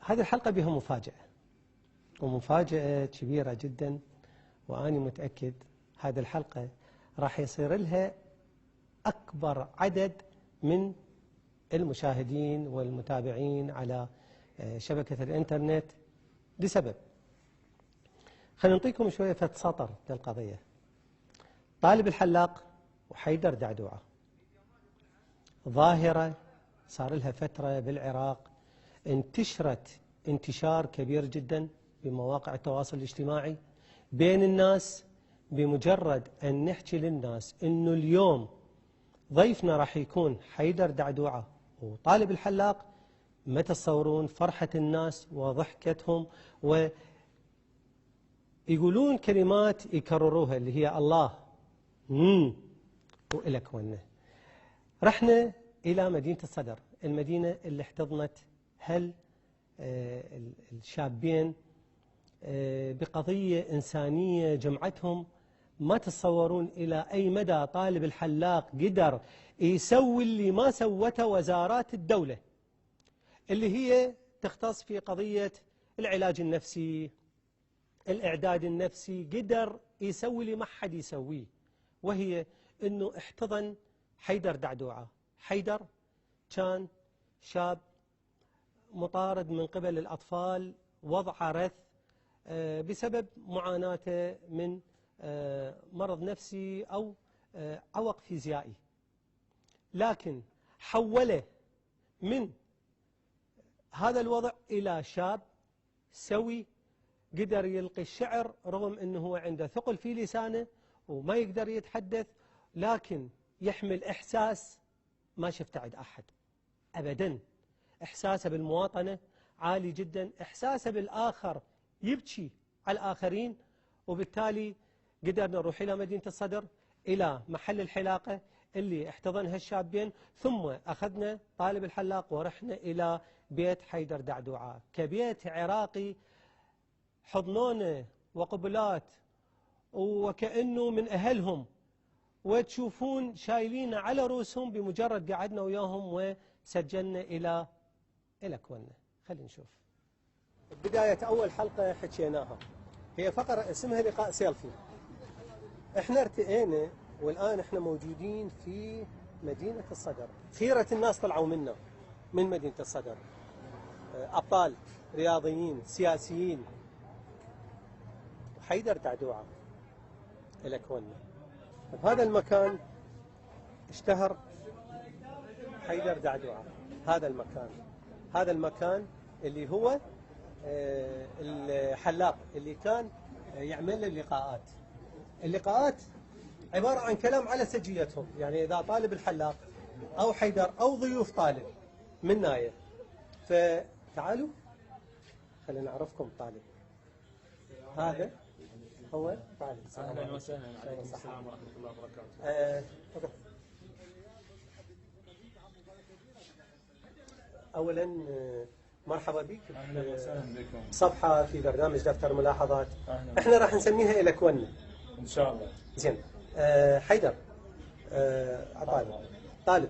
هذه الحلقة بها مفاجأة، ومفاجأة كبيرة جدا، وأنا متأكد هذه الحلقة راح يصير لها أكبر عدد من المشاهدين والمتابعين على شبكة الإنترنت لسبب. خلينا نعطيكم شوية سطر للقضية. طالب الحلاق وحيدر دعدوعة ظاهرة صار لها فترة بالعراق، انتشرت انتشار كبير جدا بمواقع التواصل الاجتماعي بين الناس. بمجرد أن نحكي للناس أنه اليوم ضيفنا راح يكون حيدر دعدوعة وطالب الحلاق، ما تتصورون فرحة الناس وضحكتهم، ويقولون كلمات يكرروها اللي هي الله وإلك ونه. رحنا إلى مدينة الصدر، المدينة اللي احتضنت الشابين بقضية إنسانية جمعتهم. ما تتصورون إلى أي مدى طالب الحلاق قدر يسوي اللي ما سوته وزارات الدولة اللي هي تختص في قضية العلاج النفسي، الإعداد النفسي. قدر يسوي اللي ما حد يسويه، وهي أنه احتضن حيدر دعدوعة. حيدر كان شاب مطارد من قبل الأطفال، وضع رث بسبب معاناته من مرض نفسي أو عوق فيزيائي، لكن حوله من هذا الوضع إلى شاب سوي قدر يلقي الشعر رغم أنه هو عنده ثقل في لسانه وما يقدر يتحدث، لكن يحمل إحساس ما شفته عند أحد أبدا. إحساسه بالمواطنة عالي جدا، إحساسه بالآخر يبكي على الآخرين. وبالتالي قدرنا نروح إلى مدينة الصدر، إلى محل الحلاقة اللي احتضنها الشابين، ثم أخذنا طالب الحلاق ورحنا إلى بيت حيدر دعدوعة كبيت عراقي. حضنونا وقبلات وكأنه من أهلهم، وتشوفون شايلين على رؤوسهم بمجرد قعدنا وياهم وسجلنا إلى كونه. خلينا نشوف بداية أول حلقة حكيناها، هي فقرة اسمها لقاء سيلفي. احنا ارتئينا والآن احنا موجودين في مدينة الصدر. خيرة الناس طلعوا منا من مدينة الصدر، أبطال رياضيين سياسيين. حيدر دعدوعة إلى كونه. بهذا المكان اشتهر حيدر دعدوعة. هذا المكان اللي هو الحلاق اللي كان يعمل له اللقاءات عبارة عن كلام على سجيتهم. يعني إذا طالب الحلاق أو حيدر أو ضيوف طالب من ناية، فتعالوا خلينا نعرفكم طالب. هذا هو طالب. أهلا وسهلا. عليكم السلام ورحمة الله وبركاته. أولا مرحبا بك. أهلا وسهلا بكم. صفحة في برنامج دفتر ملاحظات. احنا راح نسميها إلى كونه إن شاء الله. زين. حيدر طالب.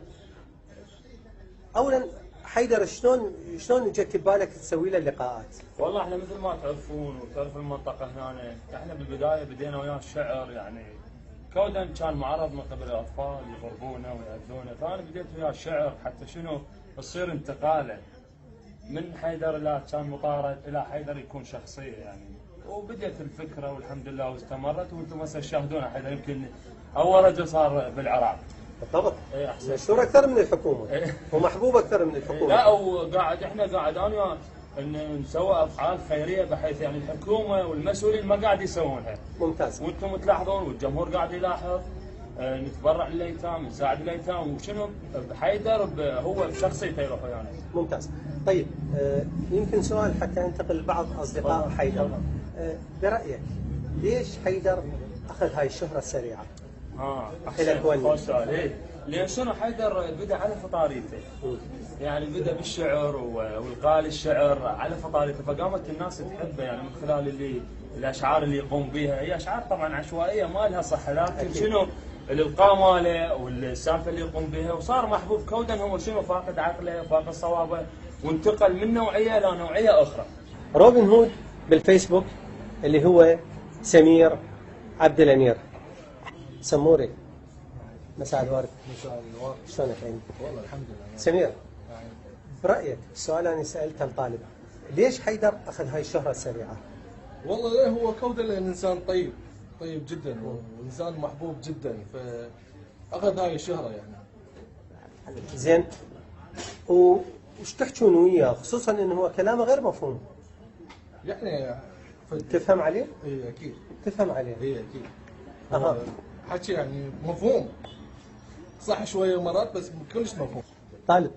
أولا حيدر شلون جت ببالك تسوي له اللقاءات؟ والله احنا مثل ما تعرفون وتعرف المنطقة هنا، احنا بالبداية بدينا وياه الشعر، يعني كودا كان معرض من قبل الأطفال يضربونه ويأذونه، فأنا بديت وياه الشعر حتى شنو تصير انتقاله من حيدر لا كان مطارد إلى حيدر يكون شخصية يعني. وبدأت الفكرة والحمد لله واستمرت، وانتم هسه تشاهدون حيدر يمكن أول رجل صار بالعراق. بالضبط. مشهور أكثر من الحكومة ومحبوب أكثر من الحكومة. لا وقاعد احنا قاعد أنا ان نسوي افعال خيريه بحيث يعني الحكومه والمسؤولين ما قاعد يسوونها. ممتاز. وانتم تلاحظون والجمهور قاعد يلاحظ. نتبرع للايتام، نساعد الايتام، وشنو حيدر هو بشخصيته يروح ويانا. ممتاز. طيب يمكن سؤال حتى ينتقل لبعض اصدقاء حيدر. برايك ليش حيدر اخذ هاي الشهره السريعه؟ خوش سؤال. لان شنو حيدر بدا على فطاريته. يعني بدا بالشعر والقال الشعر على فطاريته، فقامت الناس تحبه يعني من خلال الاشعار اللي يقوم بها. هي اشعار طبعا عشوائيه ما لها صحه، لكن شنو الالقاء ماله والسالفه اللي يقوم بها، وصار محبوب كودا. هو شنو فاقد عقله فاقد صوابه، وانتقل من نوعيه الى نوعيه اخرى. روبن هود بالفيسبوك اللي هو سمير عبد الأمير. سموري، مساء الورد. مساء النور. شلونك عيني؟ والله الحمد لله. سمير، برأيك السؤال أنا سألته الطالب، ليش حيدر أخذ هاي الشهرة السريعة؟ والله لا، هو كودا لأن إنسان طيب جدا وإنسان محبوب جدا، فأخذ هاي الشهرة يعني. زين، وش تحجون وياه خصوصا انه هو كلامه غير مفهوم؟ يعني تفهم عليه؟ اي اكيد. تفهم عليه؟ اي اكيد. اها. حكي يعني مفهوم. صح شويه مرات بس كلش مفهوم. طالب،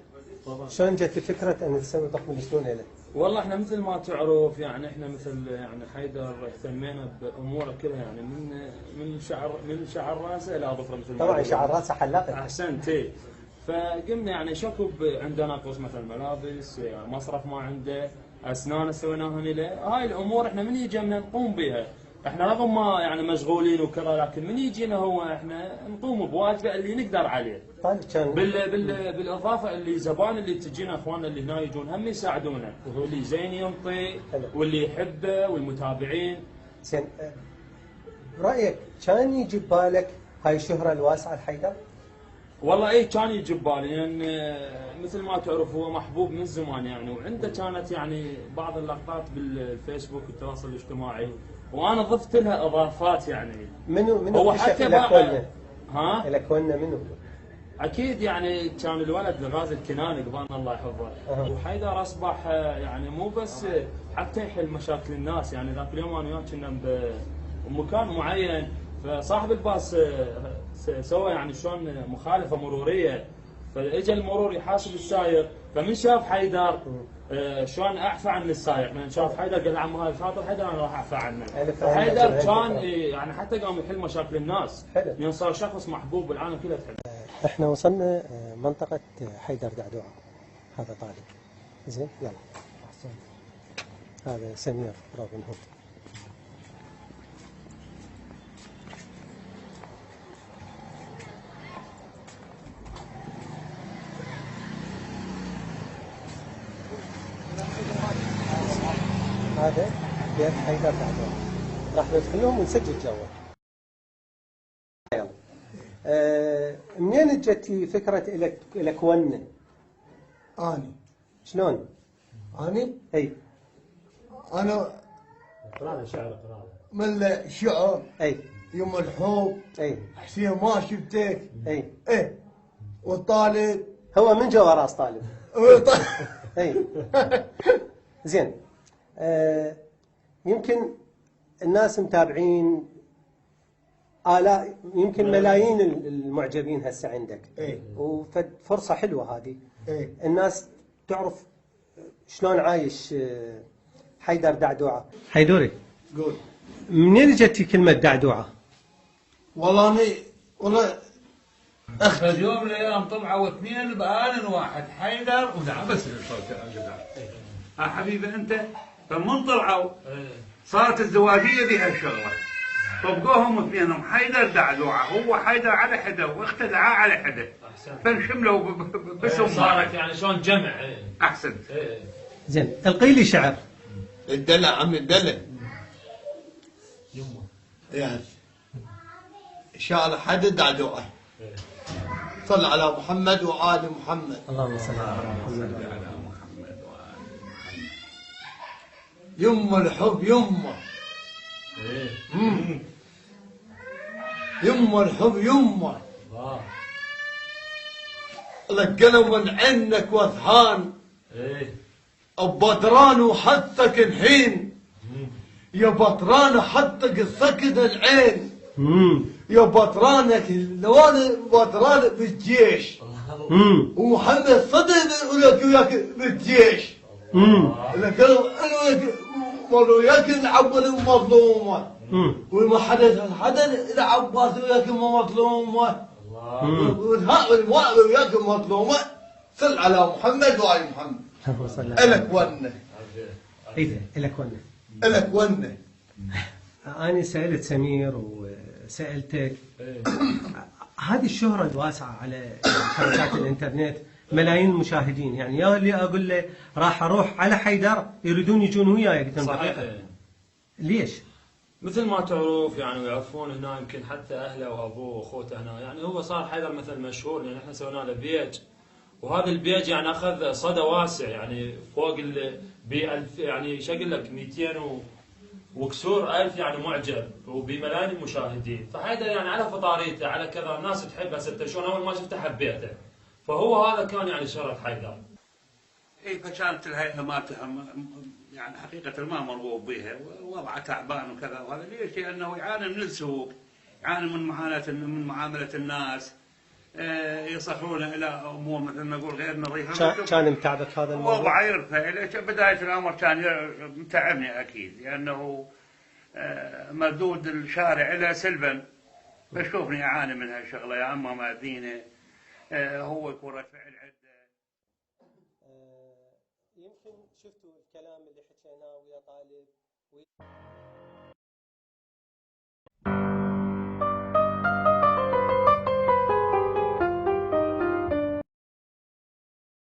شلون جت فكرة ان تسوي تقبل شلون له؟ والله احنا مثل ما تعرف يعني احنا مثل يعني حيدر اهتمينا باموره كلها يعني من شعر راسه الى ظفره مثل ما طبعا يقولون. شعر راسه حلاق. احسنت. إيه. فقمنا يعني شكو عندنا قسم مثلا ملابس، مصرف ما عنده، اسنان سويناها له، هاي الامور احنا من يجينا نقوم بها. احنا رغم ما يعني مشغولين وكذا، لكن من يجينا هو احنا نقوم بواجبه اللي نقدر عليه. طالب كان بالاضافه اللي زبائن اللي تجينا اخواننا اللي هنا يجون هم يساعدونا، اللي زين ينطي واللي يحبه والمتابعين. زين، برأيك كان يجي ببالك هاي الشهرة الواسعة لحيدر؟ والله ايه كان يجي ببالي، لان مثل ما تعرف هو محبوب من زمان يعني، وعنده كانت يعني بعض اللقطات بالفيسبوك والتواصل الاجتماعي، وانا ضفت لها اضافات يعني. منو هو اكتشف حتى الأكونة؟ ها؟ الأكونة منو؟ اكيد يعني كان الولد غازي الكناني قبان الله يحفظه. وحيدر اصبح يعني مو بس حتى يحل مشاكل الناس يعني. ذاك اليوم انا وياه كنا بمكان معين، فصاحب الباص سوى يعني شلون مخالفه مروريه، فاجى المرور يحاسب السايق، فمن شاف حيدر شلون اعفى عن السايق، من شاف حيدر قال عمو هذا خاطر حيدر انا راح اعفى عنه. حيدر كان يعني حتى قام يحل مشاكل الناس، لان صار شخص محبوب بالعالم كله تحبه. احنا وصلنا منطقة حيدر دعدوعة. هذا طالب. زين، يلا. هذا سمير روبن هود. هذا بيت حيدر دعدوعة. راح ندخلهم ونسجل جوه. يلا. منين جت فكرة الأكونة؟ اني شلون؟ اني اي انا قراءة شعر من الشعر اي يوم الحب اي حسين ما شفتك اي ايه والطالب هو من جوا راس طالب. اي زين. يمكن الناس متابعين آلاف، يمكن ملايين المعجبين هسه عندك. ايه وفرصة حلوة هذه. ايه الناس تعرف شلون عايش حيدر دعدوعة. حيدوري، قول. منين جت كلمة دعدوعة؟ والله اني والله فاليوم من الايام طلعوا اثنين بآن واحد، حيدر ودعم بس الصوت حبيبي انت. فمن طلعوا صارت الزواجيه بهالشغله، طبقوهم اثنينهم حيدر دعدوعه، هو حيدر على حده واخته دعاء على حده، فانشملوا باسم صارت يعني شلون جمع. احسن. زين، القي لي شعر. الدلع عمي الدلع يعني شعر حد دعدوعه. صل على محمد وآل محمد. اللهم صل على محمد. يما الحب يما يما الحب يما لقنا من عنك وثهان ببطران وحطك الحين يا بطران حطك السكن العين يا بطرانك الوالد بطران بالجيش ومحمد صدق وياك بالجيش لك انا وياك العبد المظلومه وما حدا العباس وياك مظلومه وياك مظلومه. صل على محمد وعلى محمد. الك ونه اذا الك ونه الك ونه. انا سالت سمير وسالتك هذه الشهرة الواسعة على شبكات الانترنت ملايين المشاهدين. يعني يا اللي اقول له راح اروح على حيدر يريدون يجون وياي، قلت لهم صحيح. دقيقة. ليش؟ مثل ما تعرف يعني ويعرفون هنا يمكن حتى اهله وابوه واخوته هنا، يعني هو صار حيدر مثل مشهور لان احنا سوينا له بيج، وهذا البيج يعني اخذ صدى واسع يعني فوق ب1000 يعني ايش اقول لك 200 وكسور الف يعني معجب وبملايين المشاهدين، فحيدر يعني على فطاريته على كذا الناس تحبه. ستة شلون اول ما شفته حبيته، فهو هذا كان يعني شرف حيدر. اي فكانت الهيئه مالته يعني حقيقه ما مرغوب بها، ووضعه تعبان وكذا. وهذا ليش؟ لانه يعاني من السوق، يعاني من معامله الناس، يصحون الى امور مثل ما نقول غير نظيفه. كان متعبك هذا الموضوع؟ وضعه يرفع. بدايه الامر كان متعبني اكيد، لانه مردود الشارع له سلبا، فشوفني اعاني من هالشغله. يا اما ما دينه هو يكون رد فعل عده. يمكن شفتوا الكلام اللي حكيناه ويا طالب